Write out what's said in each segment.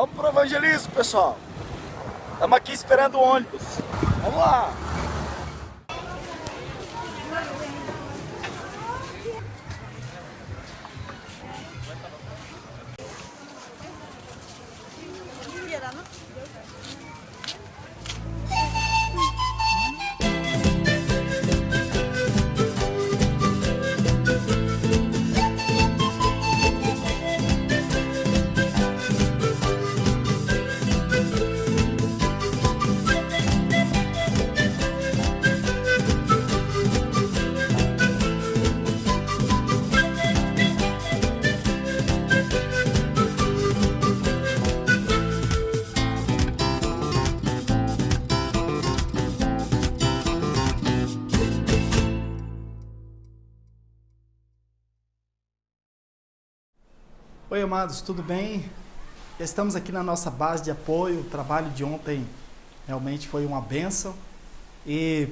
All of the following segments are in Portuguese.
Vamos pro evangelismo, pessoal. Estamos aqui esperando o ônibus. Vamos lá. Oi, amados, tudo bem? Estamos aqui na nossa base de apoio. O trabalho de ontem realmente foi uma bênção e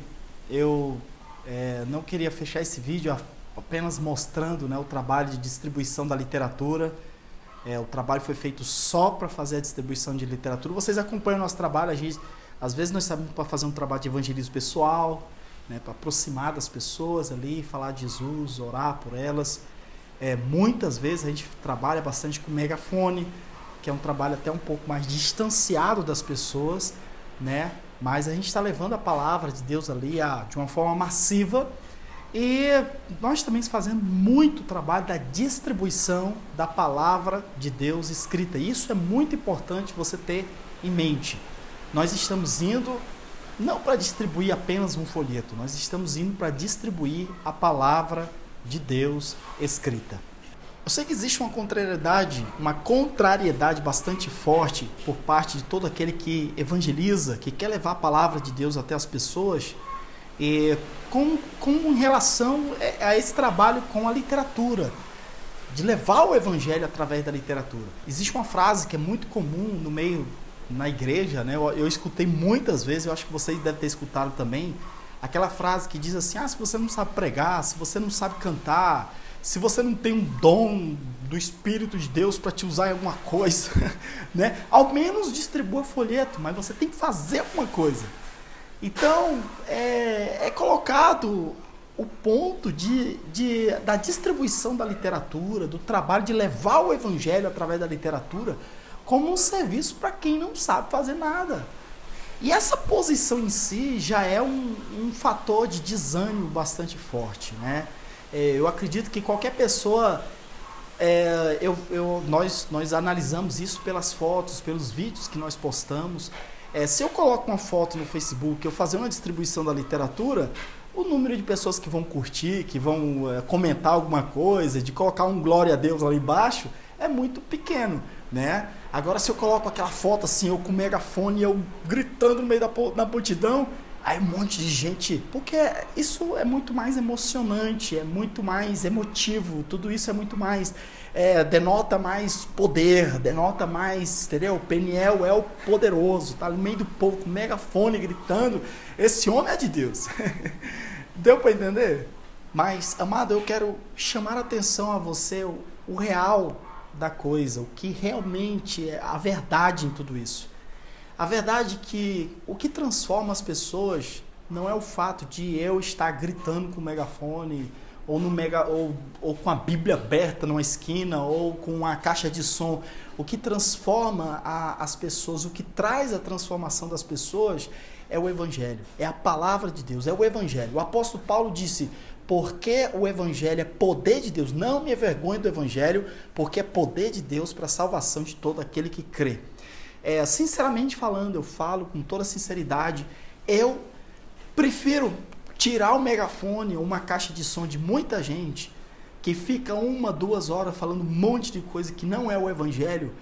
eu não queria fechar esse vídeo apenas mostrando, né, o trabalho de distribuição da literatura. O trabalho foi feito só para fazer a distribuição de literatura. Vocês acompanham o nosso trabalho, às vezes nós sabemos para fazer um trabalho de evangelismo pessoal, né, para aproximar das pessoas ali, falar de Jesus, orar por elas. Muitas vezes a gente trabalha bastante com megafone, que é um trabalho até um pouco mais distanciado das pessoas, né? Mas a gente está levando a palavra de Deus ali de uma forma massiva, e nós também fazendo muito trabalho da distribuição da palavra de Deus escrita. Isso é muito importante você ter em mente. Nós estamos indo não para distribuir apenas um folheto, nós estamos indo para distribuir a palavra de Deus escrita. Eu sei que existe uma contrariedade bastante forte por parte de todo aquele que evangeliza, que quer levar a palavra de Deus até as pessoas, com relação a esse trabalho com a literatura, de levar o evangelho através da literatura. Existe uma frase que é muito comum na igreja, né? Eu escutei muitas vezes, eu acho que vocês devem ter escutado também, aquela frase que diz assim: se você não sabe pregar, se você não sabe cantar, se você não tem um dom do Espírito de Deus para te usar em alguma coisa, né? Ao menos distribua folheto, mas você tem que fazer alguma coisa. Então, é colocado o ponto da distribuição da literatura, do trabalho de levar o evangelho através da literatura, como um serviço para quem não sabe fazer nada. E essa posição em si já é um fator de desânimo bastante forte, né? Eu acredito que qualquer pessoa, nós analisamos isso pelas fotos, pelos vídeos que nós postamos. Se eu coloco uma foto no Facebook, eu fazer uma distribuição da literatura, o número de pessoas que vão curtir, que vão comentar alguma coisa, de colocar um glória a Deus ali embaixo, é muito pequeno, né? Agora, se eu coloco aquela foto assim, eu com o megafone, eu gritando no meio da multidão, aí um monte de gente, porque isso é muito mais emocionante, é muito mais emotivo, tudo isso é muito mais, denota mais poder, denota mais, entendeu? O Peniel é o poderoso, tá no meio do povo com o megafone gritando, esse homem é de Deus. Deu para entender? Mas, amado, eu quero chamar a atenção a você, o real da coisa, o que realmente é a verdade em tudo isso. A verdade é que o que transforma as pessoas não é o fato de eu estar gritando com o megafone, ou com a Bíblia aberta numa esquina, ou com uma caixa de som. O que transforma as pessoas, o que traz a transformação das pessoas é o Evangelho, é a palavra de Deus, é o Evangelho. O apóstolo Paulo disse: porque o Evangelho é poder de Deus, não me envergonhe do Evangelho, porque é poder de Deus para a salvação de todo aquele que crê. Sinceramente falando, eu falo com toda sinceridade, eu prefiro tirar o megafone ou uma caixa de som de muita gente que fica 1-2 horas falando um monte de coisa que não é o Evangelho,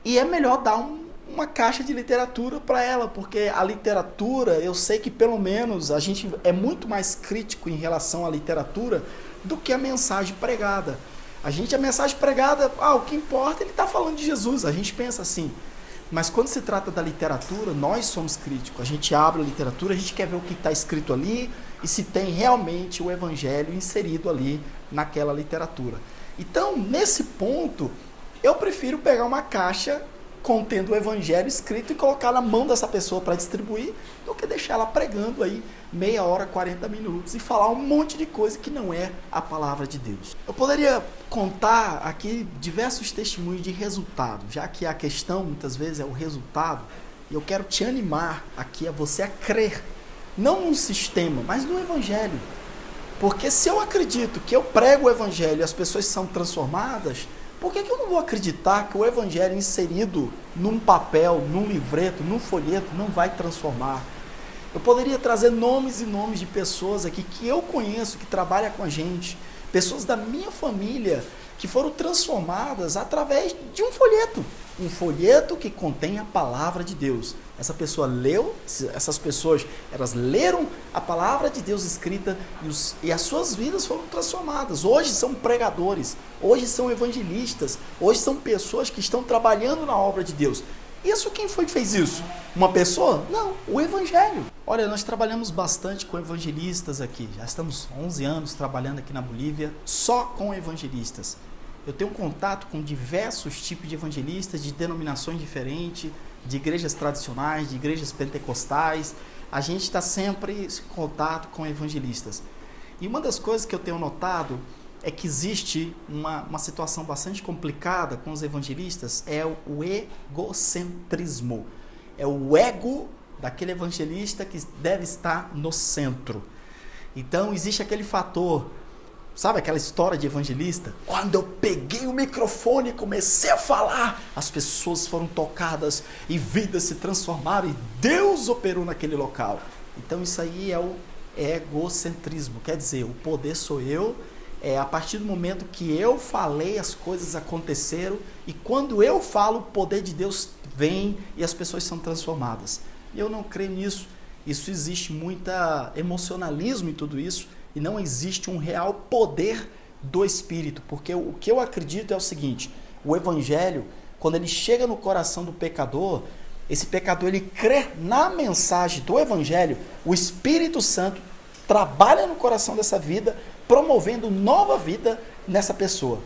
e é melhor dar uma caixa de literatura para ela, porque a literatura, eu sei que pelo menos a gente é muito mais crítico em relação à literatura do que a mensagem pregada. A mensagem pregada, o que importa, ele está falando de Jesus, a gente pensa assim. Mas quando se trata da literatura, nós somos críticos. A gente abre a literatura, a gente quer ver o que está escrito ali e se tem realmente o Evangelho inserido ali naquela literatura. Então, nesse ponto, eu prefiro pegar uma caixa contendo o evangelho escrito e colocar na mão dessa pessoa para distribuir, do que deixar ela pregando aí meia hora, 40 minutos e falar um monte de coisa que não é a palavra de Deus. Eu poderia contar aqui diversos testemunhos de resultado, já que a questão muitas vezes é o resultado, e eu quero te animar aqui a você a crer, não num sistema, mas no evangelho. Porque se eu acredito que eu prego o evangelho e as pessoas são transformadas, por que eu não vou acreditar que o evangelho inserido num papel, num livreto, num folheto, não vai transformar? Eu poderia trazer nomes e nomes de pessoas aqui que eu conheço, que trabalham com a gente, pessoas da minha família, que foram transformadas através de um folheto que contém a palavra de Deus. Essa pessoa leu, essas pessoas, elas leram a palavra de Deus escrita e as suas vidas foram transformadas. Hoje são pregadores, hoje são evangelistas, hoje são pessoas que estão trabalhando na obra de Deus. Isso, quem foi que fez isso? Uma pessoa? Não, o evangelho. Olha, nós trabalhamos bastante com evangelistas aqui. Já estamos 11 anos trabalhando aqui na Bolívia só com evangelistas. Eu tenho contato com diversos tipos de evangelistas, de denominações diferentes, de igrejas tradicionais, de igrejas pentecostais. A gente está sempre em contato com evangelistas. E uma das coisas que eu tenho notado é que existe uma situação bastante complicada com os evangelistas, é o egocentrismo. É o ego daquele evangelista que deve estar no centro. Então existe aquele fator, sabe aquela história de evangelista? Quando eu peguei o microfone e comecei a falar, as pessoas foram tocadas e vidas se transformaram e Deus operou naquele local. Então isso aí é o egocentrismo, quer dizer, o poder sou eu. A partir do momento que eu falei, as coisas aconteceram, e quando eu falo, o poder de Deus vem e as pessoas são transformadas. E eu não creio nisso. Isso existe muito emocionalismo em tudo isso, e não existe um real poder do Espírito, porque o que eu acredito é o seguinte: o Evangelho, quando ele chega no coração do pecador, esse pecador ele crê na mensagem do Evangelho, o Espírito Santo trabalha no coração dessa vida, promovendo nova vida nessa pessoa.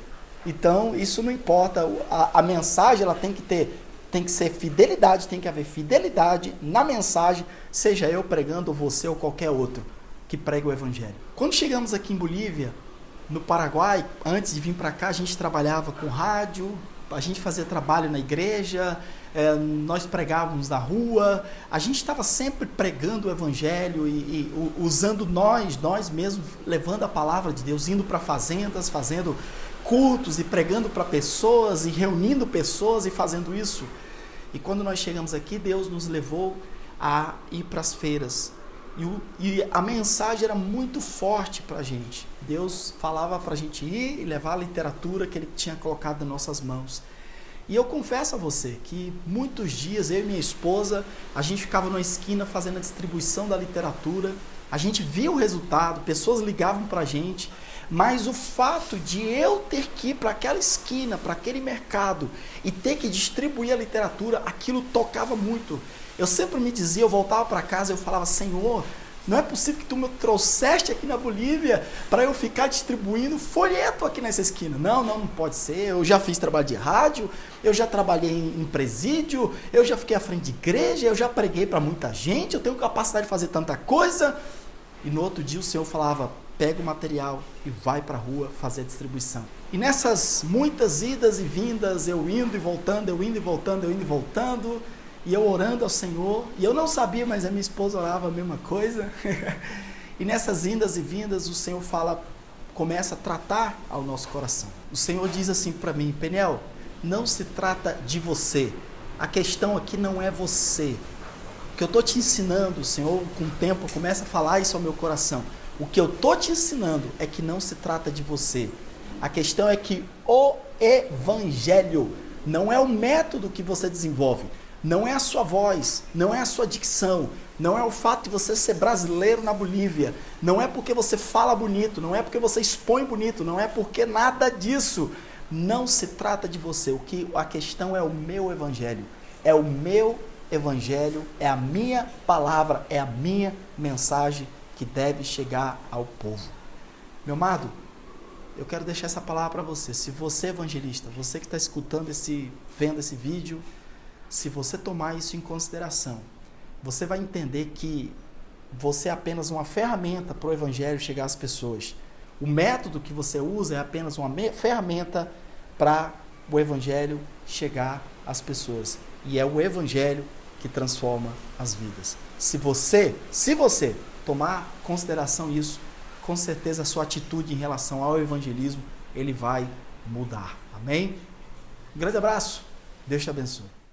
Então, isso não importa, a mensagem ela tem que ser fidelidade, tem que haver fidelidade na mensagem, seja eu pregando, ou você, ou qualquer outro que pregue o Evangelho. Quando chegamos aqui em Bolívia, no Paraguai, antes de vir para cá, a gente trabalhava com rádio, a gente fazia trabalho na igreja, nós pregávamos na rua, a gente estava sempre pregando o Evangelho e usando nós mesmos, levando a palavra de Deus, indo para fazendas, fazendo cultos e pregando para pessoas e reunindo pessoas e fazendo isso. E quando nós chegamos aqui, Deus nos levou a ir para as feiras. E a mensagem era muito forte para a gente. Deus falava para a gente ir e levar a literatura que Ele tinha colocado nas nossas mãos. E eu confesso a você que muitos dias, eu e minha esposa, a gente ficava numa esquina fazendo a distribuição da literatura, a gente via o resultado, pessoas ligavam para a gente, mas o fato de eu ter que ir para aquela esquina, para aquele mercado e ter que distribuir a literatura, aquilo tocava muito. Eu sempre me dizia, eu voltava para casa, eu falava: Senhor, não é possível que tu me trouxeste aqui na Bolívia para eu ficar distribuindo folheto aqui nessa esquina. Não pode ser. Eu já fiz trabalho de rádio, eu já trabalhei em presídio, eu já fiquei à frente de igreja, eu já preguei para muita gente, eu tenho capacidade de fazer tanta coisa. E no outro dia o Senhor falava: pega o material e vai para a rua fazer a distribuição. E nessas muitas idas e vindas, eu indo e voltando, e eu orando ao Senhor, e eu não sabia, mas a minha esposa orava a mesma coisa. E nessas indas e vindas, o Senhor começa a tratar ao nosso coração. O Senhor diz assim para mim: Peniel, não se trata de você. A questão aqui não é você. O que eu estou te ensinando, o Senhor, com o tempo, começa a falar isso ao meu coração. O que eu estou te ensinando é que não se trata de você. A questão é que o Evangelho não é o método que você desenvolve. Não é a sua voz, não é a sua dicção, não é o fato de você ser brasileiro na Bolívia, não é porque você fala bonito, não é porque você expõe bonito, não é porque nada disso. Não se trata de você. A questão é o meu Evangelho. É o meu Evangelho, é a minha palavra, é a minha mensagem que deve chegar ao povo. Meu amado, eu quero deixar essa palavra para você. Se você é evangelista, você que está escutando vendo esse vídeo, se você tomar isso em consideração, você vai entender que você é apenas uma ferramenta para o Evangelho chegar às pessoas. O método que você usa é apenas uma ferramenta para o Evangelho chegar às pessoas. E é o Evangelho que transforma as vidas. Se você tomar em consideração isso, com certeza a sua atitude em relação ao evangelismo, ele vai mudar. Amém? Um grande abraço. Deus te abençoe.